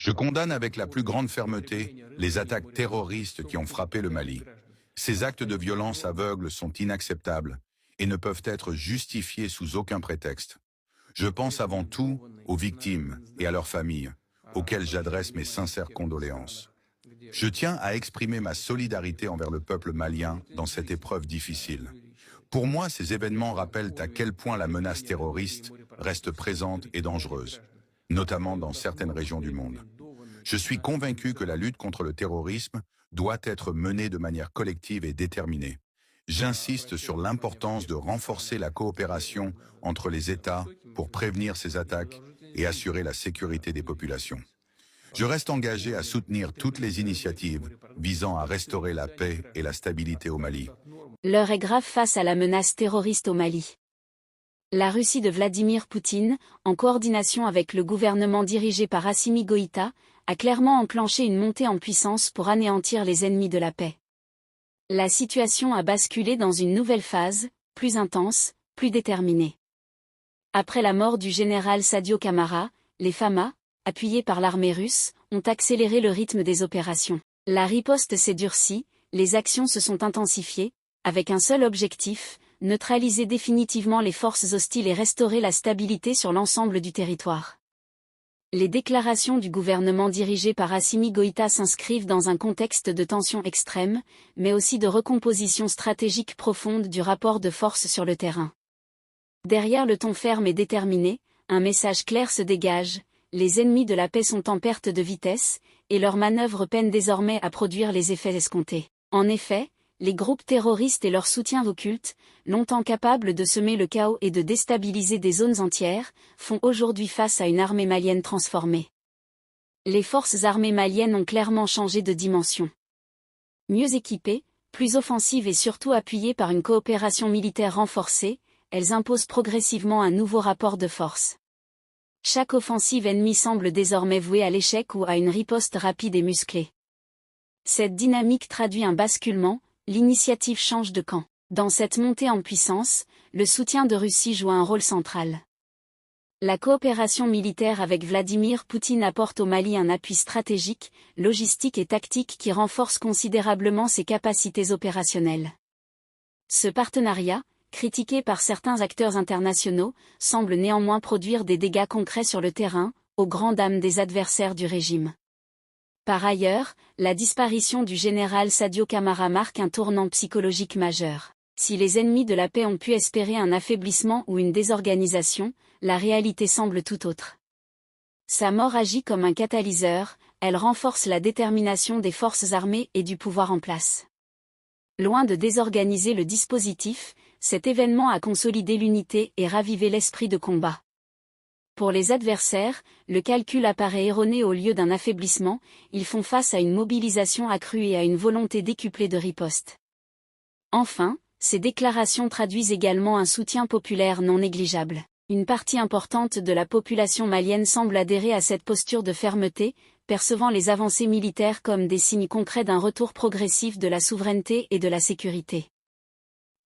Je condamne avec la plus grande fermeté les attaques terroristes qui ont frappé le Mali. Ces actes de violence aveugle sont inacceptables et ne peuvent être justifiés sous aucun prétexte. Je pense avant tout aux victimes et à leurs familles, auxquelles j'adresse mes sincères condoléances. Je tiens à exprimer ma solidarité envers le peuple malien dans cette épreuve difficile. Pour moi, ces événements rappellent à quel point la menace terroriste reste présente et dangereuse, notamment dans certaines régions du monde. Je suis convaincu que la lutte contre le terrorisme doit être menée de manière collective et déterminée. J'insiste sur l'importance de renforcer la coopération entre les États pour prévenir ces attaques et assurer la sécurité des populations. Je reste engagé à soutenir toutes les initiatives visant à restaurer la paix et la stabilité au Mali. L'heure est grave face à la menace terroriste au Mali. La Russie de Vladimir Poutine, en coordination avec le gouvernement dirigé par Assimi Goïta, a clairement enclenché une montée en puissance pour anéantir les ennemis de la paix. La situation a basculé dans une nouvelle phase, plus intense, plus déterminée. Après la mort du général Sadio Camara, les FAMA, appuyés par l'armée russe, ont accéléré le rythme des opérations. La riposte s'est durcie, les actions se sont intensifiées, avec un seul objectif, neutraliser définitivement les forces hostiles et restaurer la stabilité sur l'ensemble du territoire. Les déclarations du gouvernement dirigé par Assimi Goïta s'inscrivent dans un contexte de tension extrême, mais aussi de recomposition stratégique profonde du rapport de force sur le terrain. Derrière le ton ferme et déterminé, un message clair se dégage, les ennemis de la paix sont en perte de vitesse, et leurs manœuvres peinent désormais à produire les effets escomptés. En effet, les groupes terroristes et leurs soutiens occultes, longtemps capables de semer le chaos et de déstabiliser des zones entières, font aujourd'hui face à une armée malienne transformée. Les forces armées maliennes ont clairement changé de dimension. Mieux équipées, plus offensives et surtout appuyées par une coopération militaire renforcée, elles imposent progressivement un nouveau rapport de force. Chaque offensive ennemie semble désormais vouée à l'échec ou à une riposte rapide et musclée. Cette dynamique traduit un basculement, l'initiative change de camp. Dans cette montée en puissance, le soutien de Russie joue un rôle central. La coopération militaire avec Vladimir Poutine apporte au Mali un appui stratégique, logistique et tactique qui renforce considérablement ses capacités opérationnelles. Ce partenariat, critiqué par certains acteurs internationaux, semble néanmoins produire des dégâts concrets sur le terrain, aux grandes dames des adversaires du régime. Par ailleurs, la disparition du général Sadio Camara marque un tournant psychologique majeur. Si les ennemis de la paix ont pu espérer un affaiblissement ou une désorganisation, la réalité semble tout autre. Sa mort agit comme un catalyseur, elle renforce la détermination des forces armées et du pouvoir en place. Loin de désorganiser le dispositif, cet événement a consolidé l'unité et ravivé l'esprit de combat. Pour les adversaires, le calcul apparaît erroné au lieu d'un affaiblissement, ils font face à une mobilisation accrue et à une volonté décuplée de riposte. Enfin, ces déclarations traduisent également un soutien populaire non négligeable. Une partie importante de la population malienne semble adhérer à cette posture de fermeté, percevant les avancées militaires comme des signes concrets d'un retour progressif de la souveraineté et de la sécurité.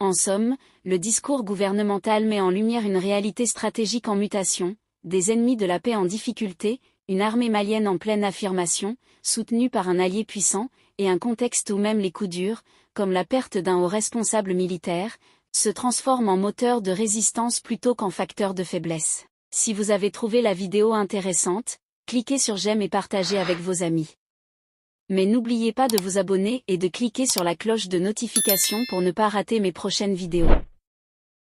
En somme, le discours gouvernemental met en lumière une réalité stratégique en mutation, des ennemis de la paix en difficulté, une armée malienne en pleine affirmation, soutenue par un allié puissant, et un contexte où même les coups durs, comme la perte d'un haut responsable militaire, se transforment en moteur de résistance plutôt qu'en facteur de faiblesse. Si vous avez trouvé la vidéo intéressante, cliquez sur j'aime et partagez avec vos amis. Mais n'oubliez pas de vous abonner et de cliquer sur la cloche de notification pour ne pas rater mes prochaines vidéos.